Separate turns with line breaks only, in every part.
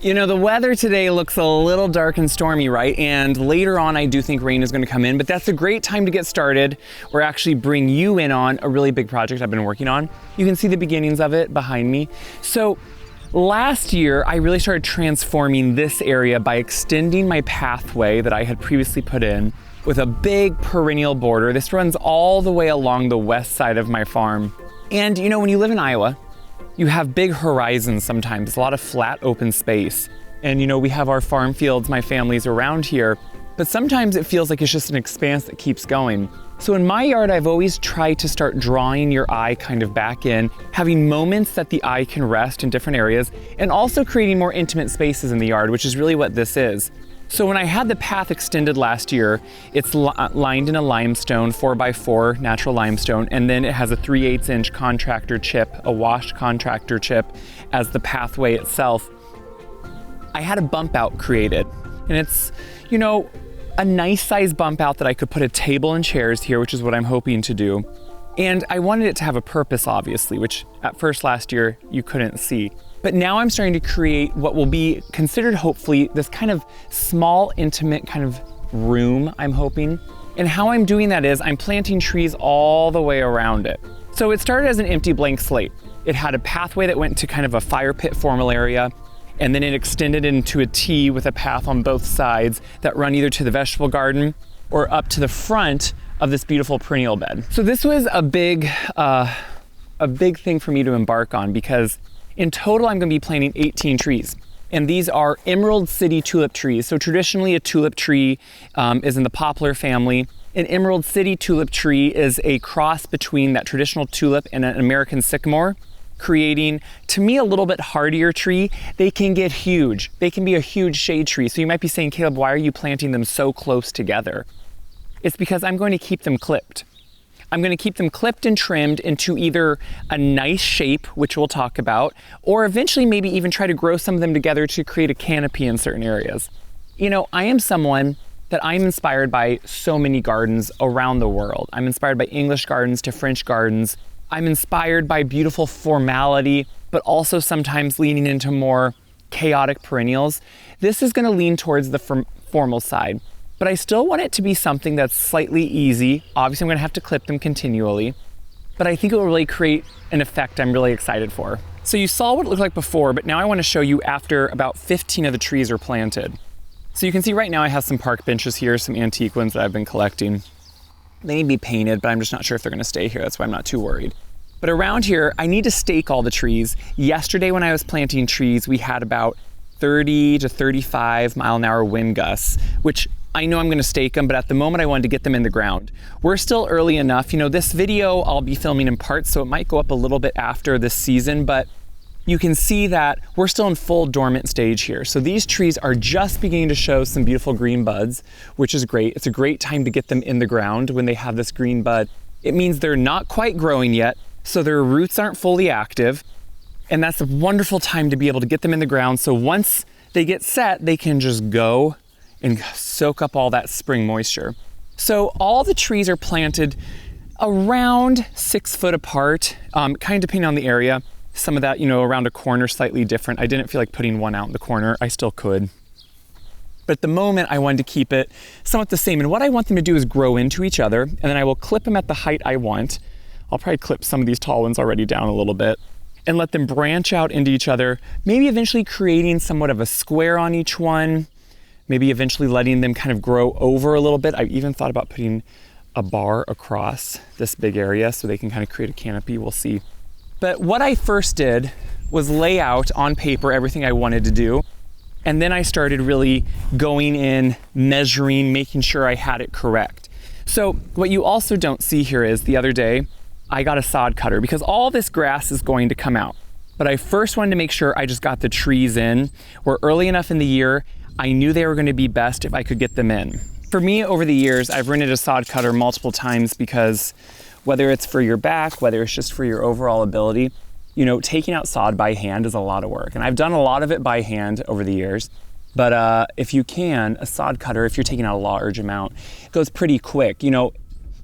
You know, the weather today looks a little dark and stormy, right? And later on, I do think rain is going to come in, but that's a great time to get started or actually bring you in on a really big project I've been working on. You can see the beginnings of it behind me. So last year, I really started transforming this area by extending my pathway that I had previously put in with a big perennial border. This runs all the way along the west side of my farm. And you know, when you live in Iowa, you have big horizons sometimes, a lot of flat open space. And you know, we have our farm fields, my family's around here, but sometimes it feels like it's just an expanse that keeps going. So in my yard, I've always tried to start drawing your eye kind of back in, having moments that the eye can rest in different areas, and also creating more intimate spaces in the yard, which is really what this is. So when I had the path extended last year, it's lined in a limestone, 4x4 natural limestone, and then it has a 3/8 inch contractor chip, a washed contractor chip as the pathway itself. I had a bump out created, and it's, you know, a nice size bump out that I could put a table and chairs here, which is what I'm hoping to do. And I wanted it to have a purpose, obviously, which at first last year you couldn't see. But now I'm starting to create what will be considered, hopefully, this kind of small, intimate kind of room, I'm hoping. And how I'm doing that is I'm planting trees all the way around it. So it started as an empty blank slate. It had a pathway that went to kind of a fire pit formal area, and then it extended into a T with a path on both sides that run either to the vegetable garden or up to the front of this beautiful perennial bed. So this was a big thing for me to embark on, because in total, I'm going to be planting 18 trees. And these are Emerald City tulip trees. So traditionally, a tulip tree is in the poplar family. An Emerald City tulip tree is a cross between that traditional tulip and an American sycamore, creating, to me, a little bit hardier tree. They can get huge. They can be a huge shade tree. So you might be saying, Caleb, why are you planting them so close together? It's because I'm going to keep them clipped. I'm going to keep them clipped and trimmed into either a nice shape, which we'll talk about, or eventually maybe even try to grow some of them together to create a canopy in certain areas. You know, I am someone that I'm inspired by so many gardens around the world. I'm inspired by English gardens to French gardens. I'm inspired by beautiful formality, but also sometimes leaning into more chaotic perennials. This is going to lean towards the formal side. But I still want it to be something that's slightly easy. Obviously, I'm gonna have to clip them continually, but I think it will really create an effect I'm really excited for. So you saw what it looked like before, but now I wanna show you after about 15 of the trees are planted. So you can see right now I have some park benches here, some antique ones that I've been collecting. They need to be painted, but I'm just not sure if they're gonna stay here. That's why I'm not too worried. But around here, I need to stake all the trees. Yesterday when I was planting trees, we had about 30 to 35 mile an hour wind gusts, which I know I'm going to stake them, but at the moment I wanted to get them in the ground. We're still early enough. You know, this video I'll be filming in parts, so it might go up a little bit after this season, but you can see that we're still in full dormant stage here. So these trees are just beginning to show some beautiful green buds, which is great. It's a great time to get them in the ground when they have this green bud. It means they're not quite growing yet, so their roots aren't fully active. And that's a wonderful time to be able to get them in the ground. So once they get set, they can just go and soak up all that spring moisture. So all the trees are planted around 6 foot apart, kind of depending on the area. Some of that, you know, around a corner, slightly different. I didn't feel like putting one out in the corner. I still could. But at the moment, I wanted to keep it somewhat the same. And what I want them to do is grow into each other, and then I will clip them at the height I want. I'll probably clip some of these tall ones already down a little bit and let them branch out into each other, maybe eventually creating somewhat of a square on each one. Maybe eventually letting them kind of grow over a little bit. I've even thought about putting a bar across this big area so they can kind of create a canopy. We'll see. But what I first did was lay out on paper everything I wanted to do. And then I started really going in, measuring, making sure I had it correct. So what you also don't see here is the other day, I got a sod cutter because all this grass is going to come out. But I first wanted to make sure I just got the trees in. We're early enough in the year. I knew they were going to be best if I could get them in. For me, over the years, I've rented a sod cutter multiple times because whether it's for your back, whether it's just for your overall ability, you know, taking out sod by hand is a lot of work. And I've done a lot of it by hand over the years. But if you can, a sod cutter, if you're taking out a large amount, it goes pretty quick. You know,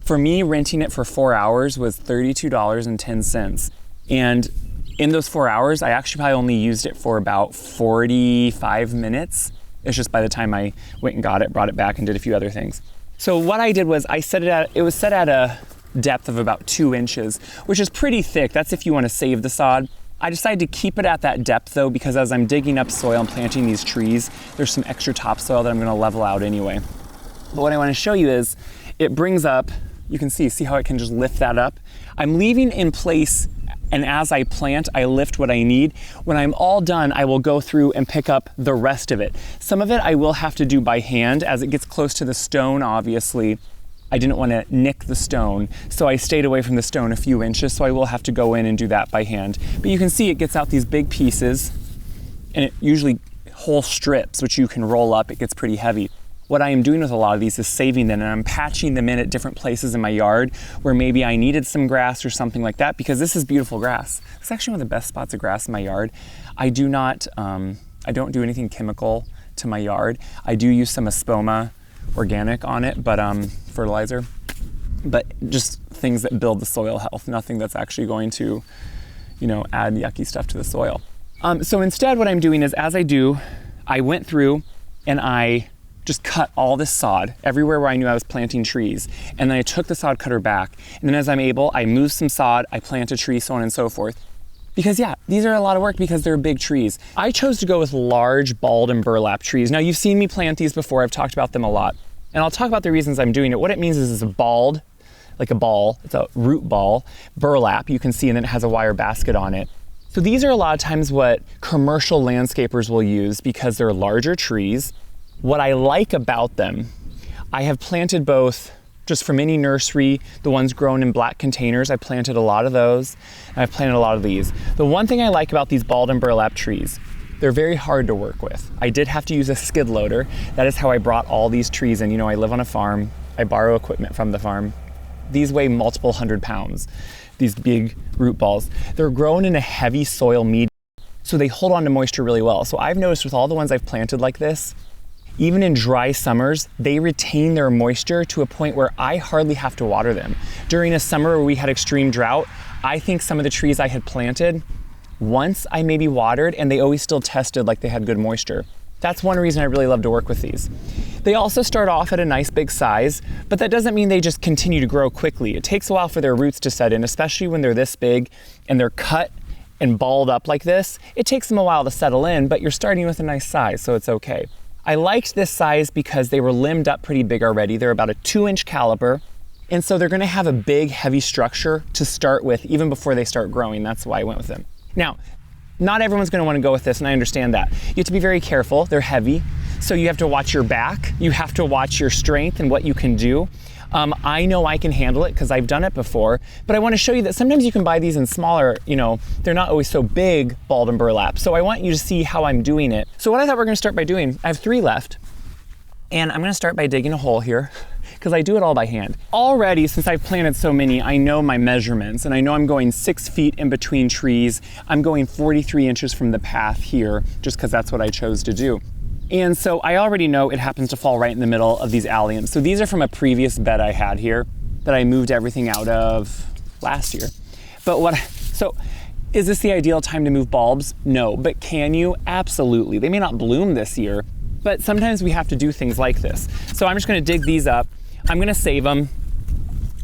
for me, renting it for 4 hours was $32.10. And In those 4 hours, I actually probably only used it for about 45 minutes. It's just by the time I went and got it, brought it back, and did a few other things. So what I did was it was set at a depth of about 2 inches, which is pretty thick. That's if you want to save the sod. I decided to keep it at that depth though, because as I'm digging up soil and planting these trees, there's some extra topsoil that I'm going to level out anyway. But what I want to show you is it brings up, you can see how it can just lift that up. I'm leaving in place, and as I plant, I lift what I need. When I'm all done, I will go through and pick up the rest of it. Some of it I will have to do by hand. As it gets close to the stone, obviously, I didn't want to nick the stone, so I stayed away from the stone a few inches, so I will have to go in and do that by hand. But you can see it gets out these big pieces, and it usually whole strips, which you can roll up. It gets pretty heavy. What I am doing with a lot of these is saving them, and I'm patching them in at different places in my yard where maybe I needed some grass or something like that, because this is beautiful grass. It's actually one of the best spots of grass in my yard. I don't do anything chemical to my yard. I do use some Espoma organic on it, but fertilizer, but just things that build the soil health, nothing that's actually going to, add yucky stuff to the soil. So instead what I'm doing is, as I went through and I just cut all this sod everywhere where I knew I was planting trees. And then I took the sod cutter back. And then as I'm able, I move some sod, I plant a tree, so on and so forth. Because these are a lot of work because they're big trees. I chose to go with large balled and burlap trees. Now you've seen me plant these before, I've talked about them a lot. And I'll talk about the reasons I'm doing it. What it means is it's a balled, like a ball, it's a root ball, burlap, you can see, and then it has a wire basket on it. So these are a lot of times what commercial landscapers will use because they're larger trees. What I like about them, I have planted both just from any nursery, the ones grown in black containers. I planted a lot of those, and I've planted a lot of these. The one thing I like about these balled and burlap trees, they're very hard to work with. I did have to use a skid loader. That is how I brought all these trees in. I live on a farm. I borrow equipment from the farm. These weigh multiple 100 pounds, these big root balls. They're grown in a heavy soil medium, so they hold on to moisture really well. So I've noticed with all the ones I've planted like this, even in dry summers, they retain their moisture to a point where I hardly have to water them. During a summer where we had extreme drought, I think some of the trees I had planted, once I maybe watered, and they always still tested like they had good moisture. That's one reason I really love to work with these. They also start off at a nice big size, but that doesn't mean they just continue to grow quickly. It takes a while for their roots to set in, especially when they're this big and they're cut and balled up like this. It takes them a while to settle in, but you're starting with a nice size, so it's okay. I liked this size because they were limbed up pretty big already. They're about a 2-inch caliber. And so they're gonna have a big, heavy structure to start with even before they start growing. That's why I went with them. Now, not everyone's gonna wanna go with this, and I understand that. You have to be very careful, they're heavy. So you have to watch your back. You have to watch your strength and what you can do. I know I can handle it because I've done it before, but I want to show you that sometimes you can buy these in smaller, they're not always so big, balled and burlap. So I want you to see how I'm doing it. So what I thought we're going to start by doing, I have 3 left, and I'm going to start by digging a hole here because I do it all by hand. Already, since I've planted so many, I know my measurements, and I know I'm going 6 feet in between trees. I'm going 43 inches from the path here just because that's what I chose to do. And so I already know it happens to fall right in the middle of these alliums. So these are from a previous bed I had here that I moved everything out of last year. But so is this the ideal time to move bulbs? No, but can you? Absolutely. They may not bloom this year, but sometimes we have to do things like this. So I'm just gonna dig these up. I'm gonna save them.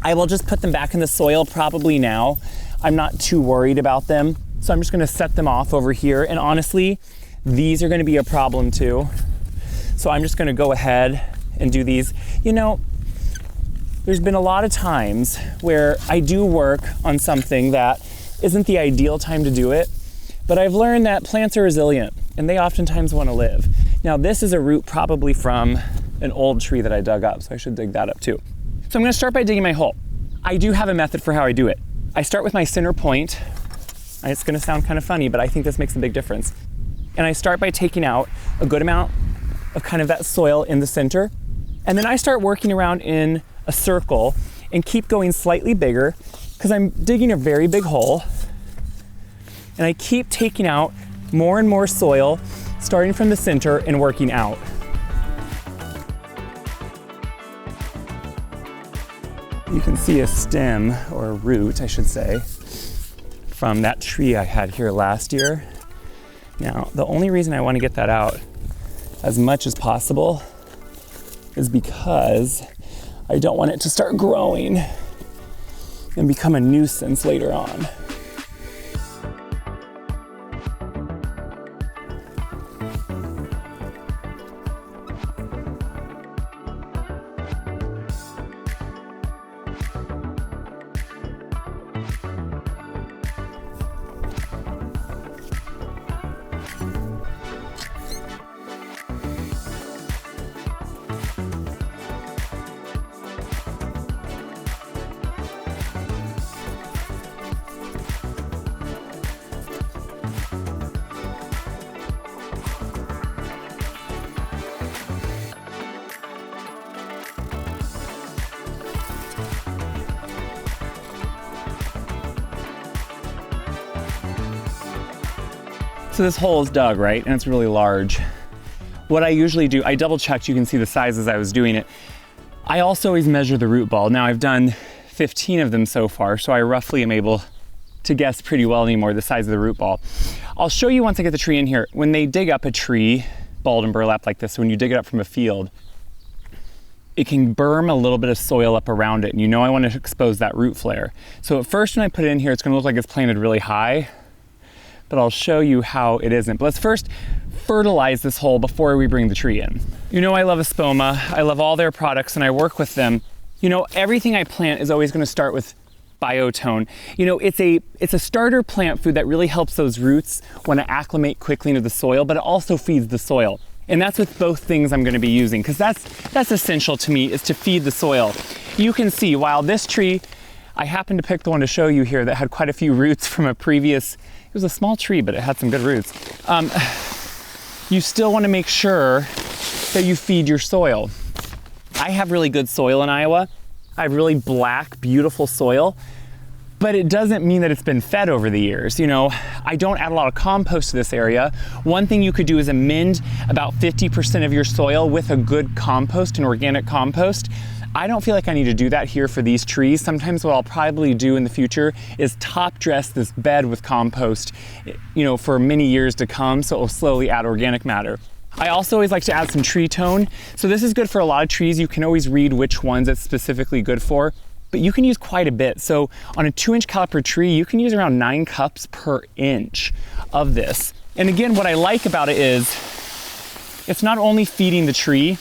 I will just put them back in the soil probably now. I'm not too worried about them. So I'm just gonna set them off over here. And honestly, these are going to be a problem too. So I'm just going to go ahead and do these. There's been a lot of times where I do work on something that isn't the ideal time to do it, but I've learned that plants are resilient and they oftentimes want to live. Now this is a root probably from an old tree that I dug up, so I should dig that up too. So I'm going to start by digging my hole. I do have a method for how I do it. I start with my center point. It's going to sound kind of funny, but I think this makes a big difference. And I start by taking out a good amount of kind of that soil in the center. And then I start working around in a circle and keep going slightly bigger because I'm digging a very big hole. And I keep taking out more and more soil, starting from the center and working out. You can see a stem, or a root, I should say, from that tree I had here last year. Now, the only reason I want to get that out as much as possible is because I don't want it to start growing and become a nuisance later on. So this hole is dug, right? And it's really large. What I usually do, I double checked, you can see the size as I was doing it. I also always measure the root ball. Now I've done 15 of them so far, so I roughly am able to guess pretty well anymore the size of the root ball. I'll show you once I get the tree in here. When they dig up a tree, balled and burlap like this, when you dig it up from a field, it can berm a little bit of soil up around it. And you know I want to expose that root flare. So at first when I put it in here, it's gonna look like it's planted really high, but I'll show you how it isn't. But let's first fertilize this hole before we bring the tree in. You know I love Espoma, I love all their products and I work with them. You know, everything I plant is always gonna start with biotone. You know, it's a starter plant food that really helps those roots want to acclimate quickly into the soil, but it also feeds the soil. And that's with both things I'm gonna be using, because that's essential to me, is to feed the soil. You can see, while this tree, I happened to pick the one to show you here that had quite a few roots from a previous, it was a small tree, but it had some good roots. You still want to make sure that you feed your soil. I have really good soil in Iowa. I have really black, beautiful soil, but it doesn't mean that it's been fed over the years. You know, I don't add a lot of compost to this area. One thing you could do is amend about 50% of your soil with a good compost, an organic compost. I don't feel like I need to do that here for these trees. Sometimes what I'll probably do in the future is top dress this bed with compost, you know, for many years to come, so it will slowly add organic matter. I also always like to add some tree tone. So this is good for a lot of trees. You can always read which ones it's specifically good for, but you can use quite a bit. So on a 2-inch caliper tree, you can use around 9 cups per inch of this. And again, what I like about it is it's not only feeding the tree,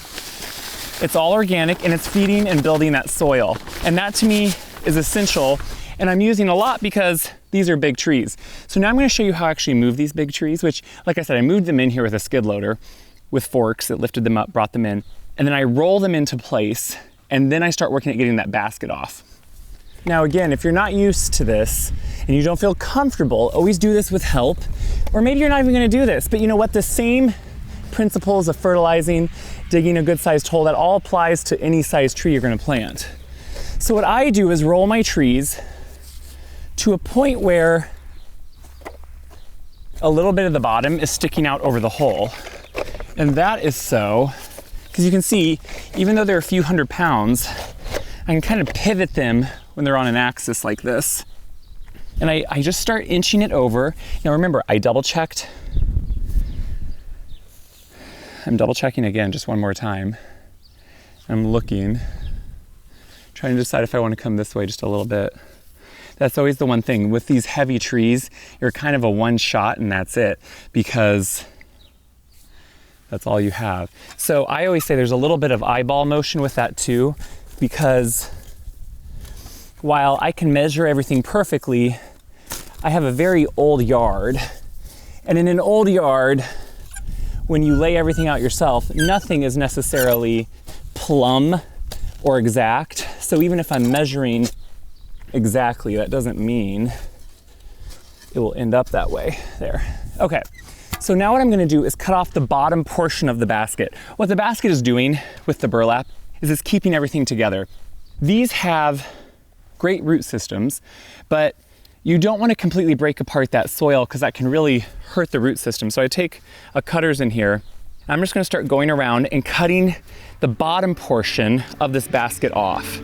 it's all organic, and it's feeding and building that soil. And that to me is essential, and I'm using a lot because these are big trees. So now I'm gonna show you how I actually move these big trees, which, like I said, I moved them in here with a skid loader with forks that lifted them up, brought them in, and then I roll them into place, and then I start working at getting that basket off. Now again, if you're not used to this and you don't feel comfortable, always do this with help, or maybe you're not even gonna do this, but you know what, the same principles of fertilizing, digging a good sized hole, that all applies to any size tree you're gonna plant. So what I do is roll my trees to a point where a little bit of the bottom is sticking out over the hole. And that is so, because you can see, even though they're a few 100 pounds, I can kind of pivot them when they're on an axis like this. And I just start inching it over. Now remember, I double checked. I'm double checking again, just one more time. I'm looking, trying to decide if I want to come this way just a little bit. That's always the one thing. With these heavy trees, you're kind of a one shot and that's it, because that's all you have. So I always say there's a little bit of eyeball motion with that too, because while I can measure everything perfectly, I have a very old yard. And in an old yard, when you lay everything out yourself, nothing is necessarily plumb or exact. So even if I'm measuring exactly, that doesn't mean it will end up that way. There. Okay. So now what I'm gonna do is cut off the bottom portion of the basket. What the basket is doing with the burlap is it's keeping everything together. These have great root systems, but you don't want to completely break apart that soil because that can really hurt the root system. So I take a cutters in here. I'm just going to start going around and cutting the bottom portion of this basket off.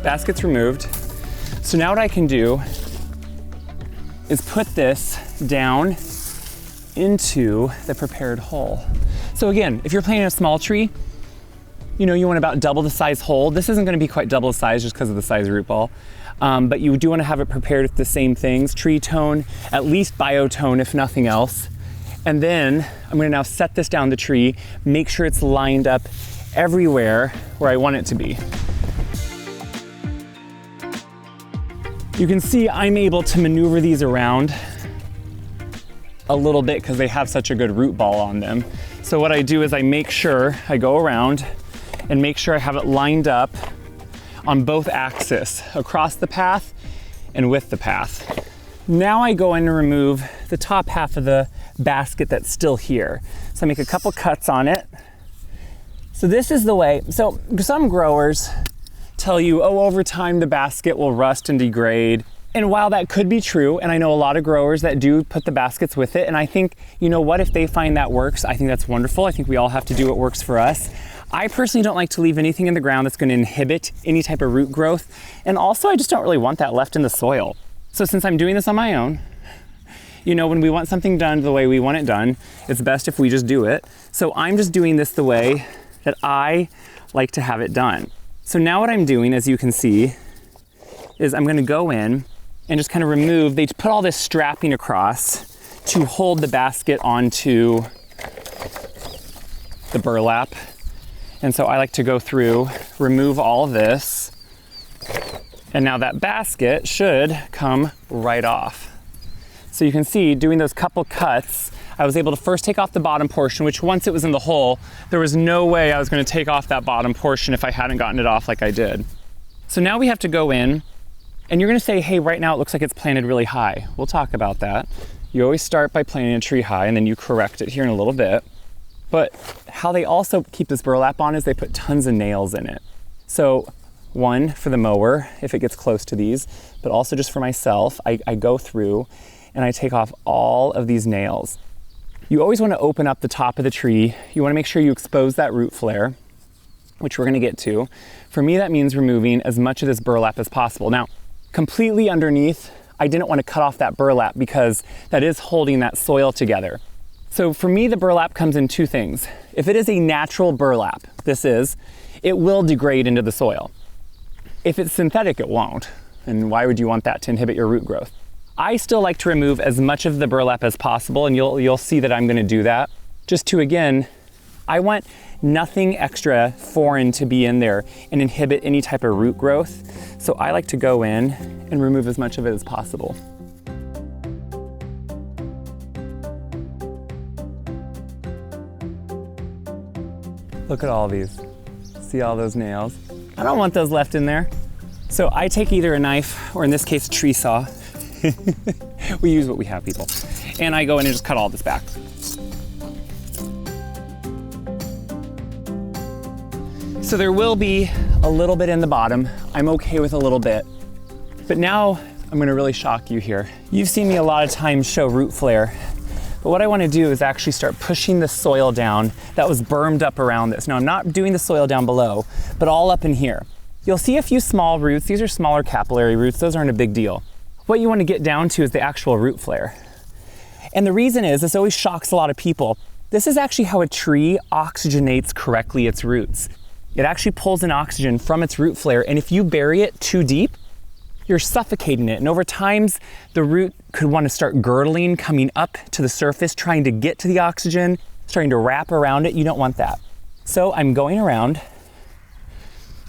basket's removed. So now what I can do is put this down into the prepared hole. So again, if you're planting a small tree, you want about double the size hole. This isn't gonna be quite double the size just because of the size root ball. But you do wanna have it prepared with the same things, tree tone, at least biotone if nothing else. And then I'm gonna now set this down the tree, make sure it's lined up everywhere where I want it to be. You can see I'm able to maneuver these around a little bit because they have such a good root ball on them. So what I do is I make sure I go around and make sure I have it lined up on both axes, across the path and with the path. Now I go in and remove the top half of the basket that's still here. So I make a couple cuts on it. So this is the way, so some growers tell you, oh, over time the basket will rust and degrade. And while that could be true, and I know a lot of growers that do put the baskets with it, and I think, you know what, if they find that works, I think that's wonderful. I think we all have to do what works for us. I personally don't like to leave anything in the ground that's gonna inhibit any type of root growth. And also I just don't really want that left in the soil. So since I'm doing this on my own, when we want something done the way we want it done, it's best if we just do it. So I'm just doing this the way that I like to have it done. So now what I'm doing, as you can see, is I'm gonna go in and just kind of remove, they put all this strapping across to hold the basket onto the burlap. And so I like to go through, remove all of this, and now that basket should come right off. So you can see, doing those couple cuts, I was able to first take off the bottom portion, which once it was in the hole, there was no way I was gonna take off that bottom portion if I hadn't gotten it off like I did. So now we have to go in, and you're gonna say, hey, right now it looks like it's planted really high. We'll talk about that. You always start by planting a tree high, and then you correct it here in a little bit. But how they also keep this burlap on is they put tons of nails in it. So one, for the mower, if it gets close to these, but also just for myself, I go through and I take off all of these nails. You always want to open up the top of the tree. You want to make sure you expose that root flare, which we're going to get to. For me, that means removing as much of this burlap as possible. Now, completely underneath, I didn't want to cut off that burlap because that is holding that soil together. So for me, the burlap comes in two things. If it is a natural burlap, it will degrade into the soil. If it's synthetic, it won't. And why would you want that to inhibit your root growth? I still like to remove as much of the burlap as possible, and you'll see that I'm gonna do that. Just to, again, I want nothing extra foreign to be in there and inhibit any type of root growth. So I like to go in and remove as much of it as possible. Look at all these. See all those nails? I don't want those left in there. So I take either a knife, or in this case, a tree saw. We use what we have, people. And I go in and just cut all this back. So there will be a little bit in the bottom. I'm okay with a little bit. But now I'm gonna really shock you here. You've seen me a lot of times show root flare. But what I want to do is actually start pushing the soil down that was bermed up around this. Now I'm not doing the soil down below, but all up in here. You'll see a few small roots. These are smaller capillary roots. Those aren't a big deal. What you want to get down to is the actual root flare. And the reason is, this always shocks a lot of people. This is actually how a tree oxygenates correctly its roots. It actually pulls in oxygen from its root flare, and if you bury it too deep, you're suffocating it. And over time, the root could want to start girdling, coming up to the surface, trying to get to the oxygen, starting to wrap around it. You don't want that. So I'm going around,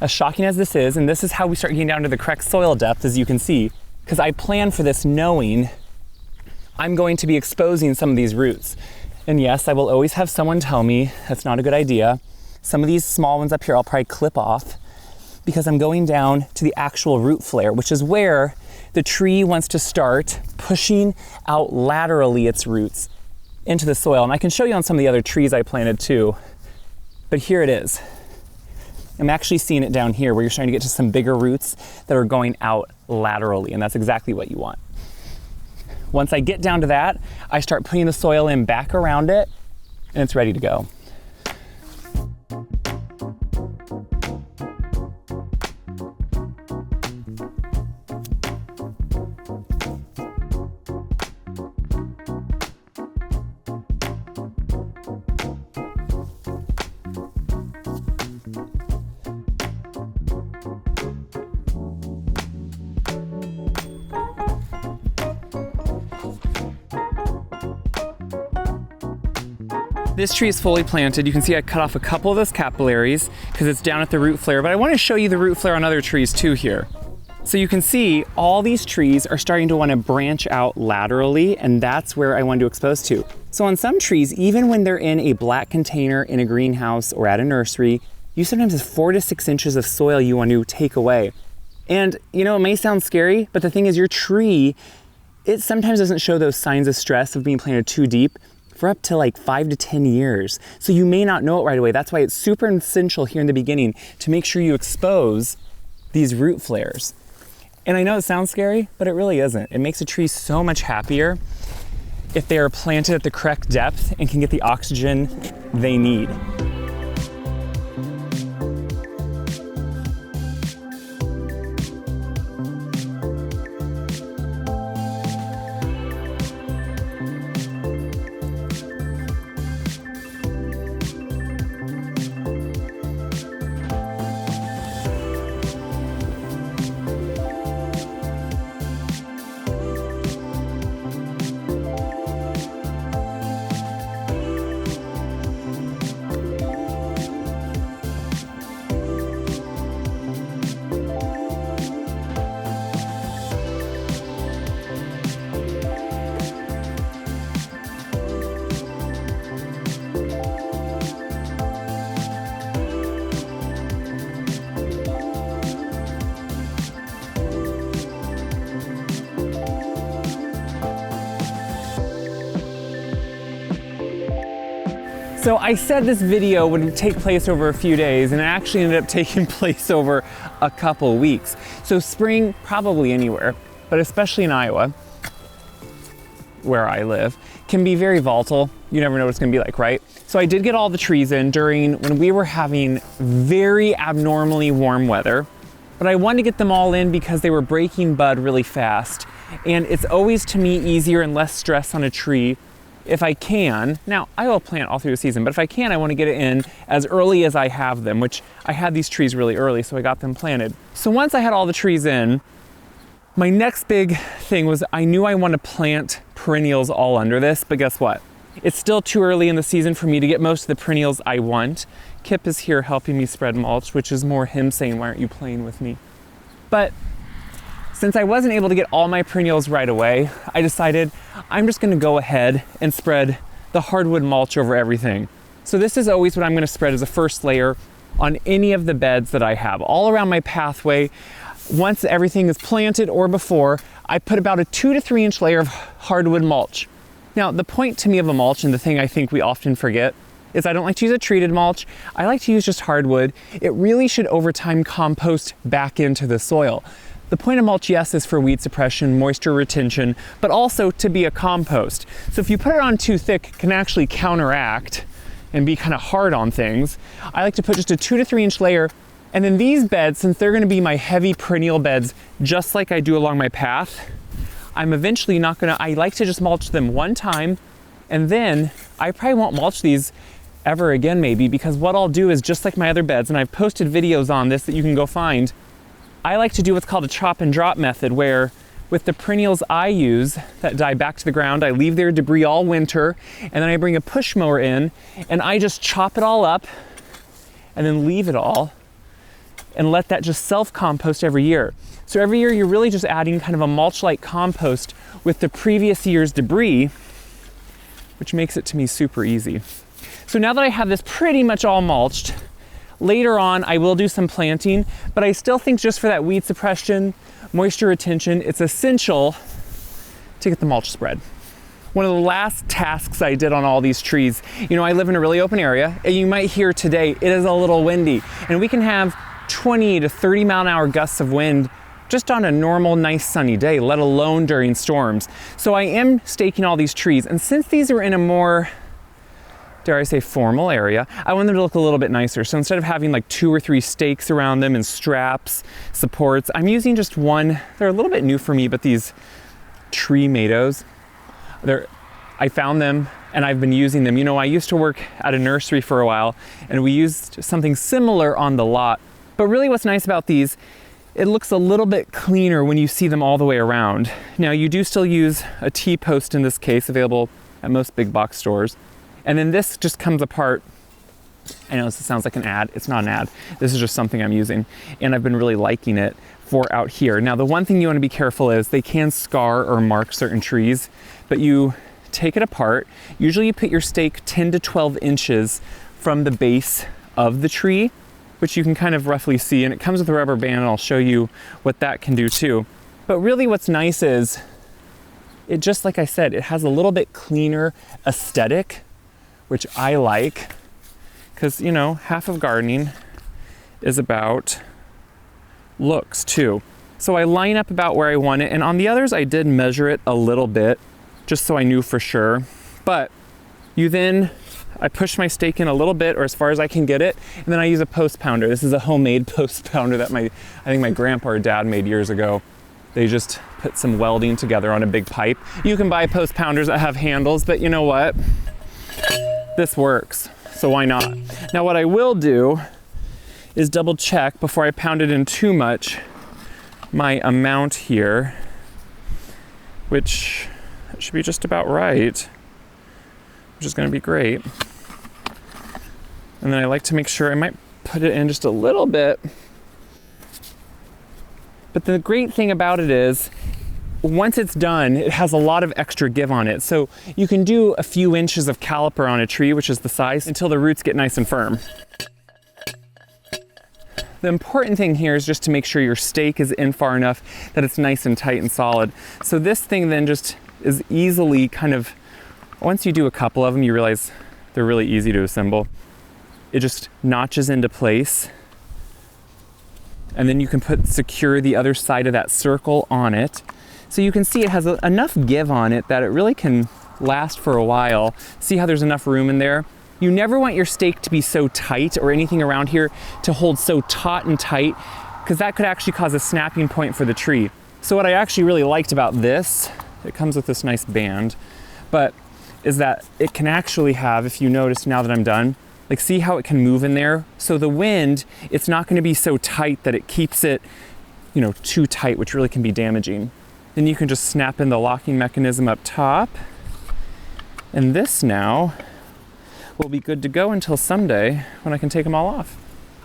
as shocking as this is, and this is how we start getting down to the correct soil depth, as you can see, because I plan for this knowing I'm going to be exposing some of these roots. And yes, I will always have someone tell me that's not a good idea. Some of these small ones up here I'll probably clip off, because I'm going down to the actual root flare, which is where the tree wants to start pushing out laterally its roots into the soil. And I can show you on some of the other trees I planted too, but here it is. I'm actually seeing it down here where you're starting to get to some bigger roots that are going out laterally, and that's exactly what you want. Once I get down to that, I start putting the soil in back around it, and it's ready to go. This tree is fully planted. You can see I cut off a couple of those capillaries because it's down at the root flare, but I want to show you the root flare on other trees too here. So you can see all these trees are starting to want to branch out laterally, and that's where I want to expose to. So on some trees, even when they're in a black container in a greenhouse or at a nursery, you sometimes have 4 to 6 inches of soil you want to take away. And you know, it may sound scary, but the thing is your tree, it sometimes doesn't show those signs of stress of being planted too deep for up to like 5 to 10 years. So you may not know it right away. That's why it's super essential here in the beginning to make sure you expose these root flares. And I know it sounds scary, but it really isn't. It makes a tree so much happier if they are planted at the correct depth and can get the oxygen they need. So I said this video would take place over a few days, and it actually ended up taking place over a couple weeks. So spring, probably anywhere, but especially in Iowa, where I live, can be very volatile. You never know what it's gonna be like, right? So I did get all the trees in when we were having very abnormally warm weather, but I wanted to get them all in because they were breaking bud really fast. And it's always, to me, easier and less stress on a tree if I can. Now, I will plant all through the season, but if I can, I want to get it in as early as I have them, which I had these trees really early, so I got them planted. So once I had all the trees in, my next big thing was I knew I want to plant perennials all under this, but guess what? It's still too early in the season for me to get most of the perennials I want. Kip is here helping me spread mulch, which is more him saying, why aren't you playing with me? But since I wasn't able to get all my perennials right away, I decided I'm just gonna go ahead and spread the hardwood mulch over everything. So this is always what I'm gonna spread as a first layer on any of the beds that I have, all around my pathway. Once everything is planted or before, I put about a 2 to 3 inch layer of hardwood mulch. Now, the point to me of a mulch, and the thing I think we often forget, is I don't like to use a treated mulch. I like to use just hardwood. It really should over time compost back into the soil. The point of mulch, yes, is for weed suppression, moisture retention, but also to be a compost. So if you put it on too thick, it can actually counteract and be kind of hard on things. I like to put just a 2 to 3 inch layer. And then these beds, since they're gonna be my heavy perennial beds, just like I do along my path, I'm eventually not gonna, I like to just mulch them one time, and then I probably won't mulch these ever again maybe, because what I'll do is just like my other beds, and I've posted videos on this that you can go find, I like to do what's called a chop and drop method, where with the perennials I use that die back to the ground, I leave their debris all winter, and then I bring a push mower in, and I just chop it all up, and then leave it all, and let that just self-compost every year. So every year you're really just adding kind of a mulch-like compost with the previous year's debris, which makes it to me super easy. So now that I have this pretty much all mulched, later on I will do some planting, but I still think just for that weed suppression, moisture retention, it's essential to get the mulch spread. One of the last tasks I did on all these trees, I live in a really open area, and you might hear today, it is a little windy, and we can have 20 to 30 mile an hour gusts of wind just on a normal, nice sunny day, let alone during storms. So I am staking all these trees, and since these are in a more, dare I say, formal area, I want them to look a little bit nicer. So instead of having like 2 or 3 stakes around them and straps, supports, I'm using just one. They're a little bit new for me, but these tree tomatoes, I found them and I've been using them. I used to work at a nursery for a while, and we used something similar on the lot. But really what's nice about these, it looks a little bit cleaner when you see them all the way around. Now you do still use a T-post in this case, available at most big box stores. And then this just comes apart. I know this sounds like an ad. It's not an ad. This is just something I'm using, and I've been really liking it for out here. Now, the one thing you want to be careful is they can scar or mark certain trees, but you take it apart. Usually you put your stake 10 to 12 inches from the base of the tree, which you can kind of roughly see, and it comes with a rubber band, and I'll show you what that can do too. But really what's nice is, it just, like I said, it has a little bit cleaner aesthetic, which I like. Because, you know, half of gardening is about looks too. So I line up about where I want it, and on the others I did measure it a little bit, just so I knew for sure. But I push my stake in a little bit, or as far as I can get it, and then I use a post pounder. This is a homemade post pounder that I think my grandpa or dad made years ago. They just put some welding together on a big pipe. You can buy post pounders that have handles, but you know what? This works. So why not? Now what I will do is double check before I pound it in too much my amount here, which should be just about right, which is going to be great. And then I like to make sure I might put it in just a little bit. But the great thing about it is, once it's done, it has a lot of extra give on it. So you can do a few inches of caliper on a tree, which is the size, until the roots get nice and firm. The important thing here is just to make sure your stake is in far enough that it's nice and tight and solid. So this thing then just is easily kind of, once you do a couple of them, you realize they're really easy to assemble. It just notches into place. And then you can secure the other side of that circle on it. So you can see it has enough give on it that it really can last for a while. See how there's enough room in there? You never want your stake to be so tight, or anything around here to hold so taut and tight, because that could actually cause a snapping point for the tree. So what I actually really liked about this, it comes with this nice band, but is that it can actually have, if you notice now that I'm done, like see how it can move in there? So the wind, it's not going to be so tight that it keeps it, you know, too tight, which really can be damaging. Then you can just snap in the locking mechanism up top. And this now will be good to go until someday when I can take them all off.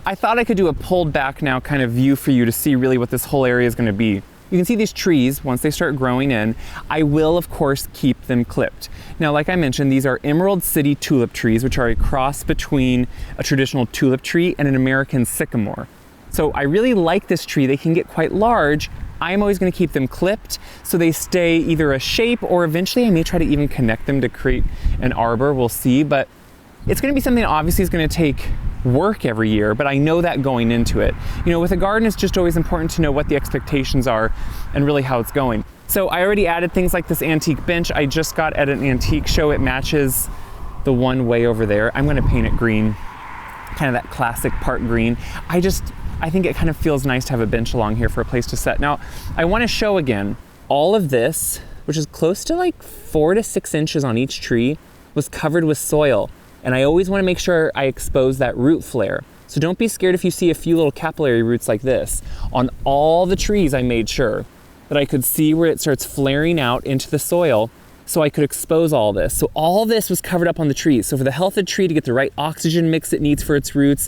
I thought I could do a pulled back now kind of view for you to see really what this whole area is going to be. You can see these trees, once they start growing in, I will of course keep them clipped. Now, like I mentioned, these are Emerald City tulip trees, which are a cross between a traditional tulip tree and an American sycamore. So I really like this tree. They can get quite large. I'm always going to keep them clipped so they stay either a shape, or eventually I may try to even connect them to create an arbor. We'll see, but it's going to be something that obviously is going to take work every year, but I know that going into it. You know, with a garden, it's just always important to know what the expectations are and really how it's going. So I already added things like this antique bench I just got at an antique show. It matches the one way over there. I'm going to paint it green, kind of that classic part green. I think it kind of feels nice to have a bench along here for a place to sit. Now, I want to show again, all of this, which is close to like 4 to 6 inches on each tree, was covered with soil. And I always want to make sure I expose that root flare. So don't be scared if you see a few little capillary roots like this. On all the trees, I made sure that I could see where it starts flaring out into the soil, so I could expose all this. So all this was covered up on the trees. So for the health of the tree to get the right oxygen mix it needs for its roots,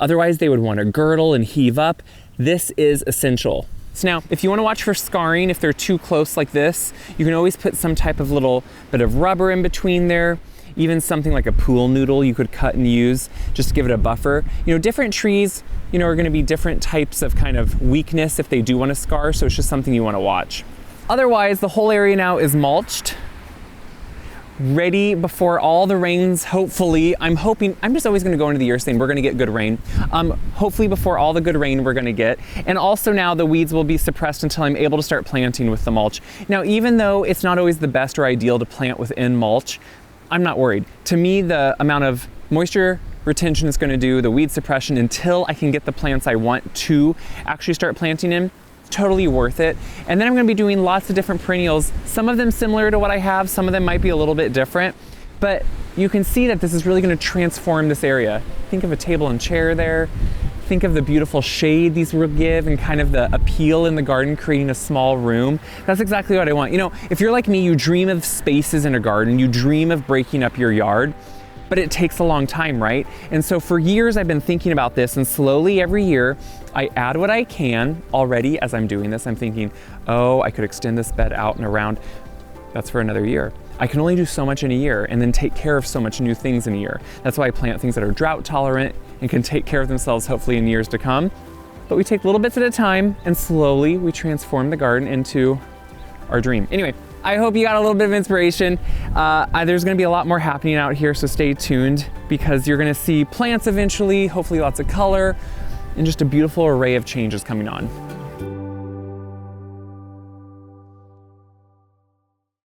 otherwise they would want to girdle and heave up, this is essential. So now, if you want to watch for scarring, if they're too close like this, you can always put some type of little bit of rubber in between there. Even something like a pool noodle you could cut and use just to give it a buffer. You know, different trees, you know, are going to be different types of kind of weakness if they do want to scar, so it's just something you want to watch. Otherwise, the whole area now is mulched, ready before all the rains, hopefully. I'm just always going to go into the year saying we're going to get good rain. Hopefully before all the good rain we're going to get. And also now the weeds will be suppressed until I'm able to start planting with the mulch. Now, even though it's not always the best or ideal to plant within mulch, I'm not worried. To me, the amount of moisture retention is going to do the weed suppression until I can get the plants I want to actually start planting in. Totally worth it. And then I'm going to be doing lots of different perennials, some of them similar to what I have, some of them might be a little bit different, but you can see that this is really going to transform this area. Think of a table and chair there. Think of the beautiful shade these will give and kind of the appeal in the garden, creating a small room. That's exactly what I want. You know, if you're like me, you dream of spaces in a garden, you dream of breaking up your yard. but it takes a long time, right? And so for years I've been thinking about this, and slowly every year I add what I can. Already as I'm doing this, I'm thinking, oh, I could extend this bed out and around. That's for another year. I can only do so much in a year and then take care of so much new things in a year. That's why I plant things that are drought tolerant and can take care of themselves hopefully in years to come. But we take little bits at a time, and slowly we transform the garden into our dream. Anyway, I hope you got a little bit of inspiration. There's gonna be a lot more happening out here, so stay tuned, because you're gonna see plants eventually, hopefully lots of color, and just a beautiful array of changes coming on.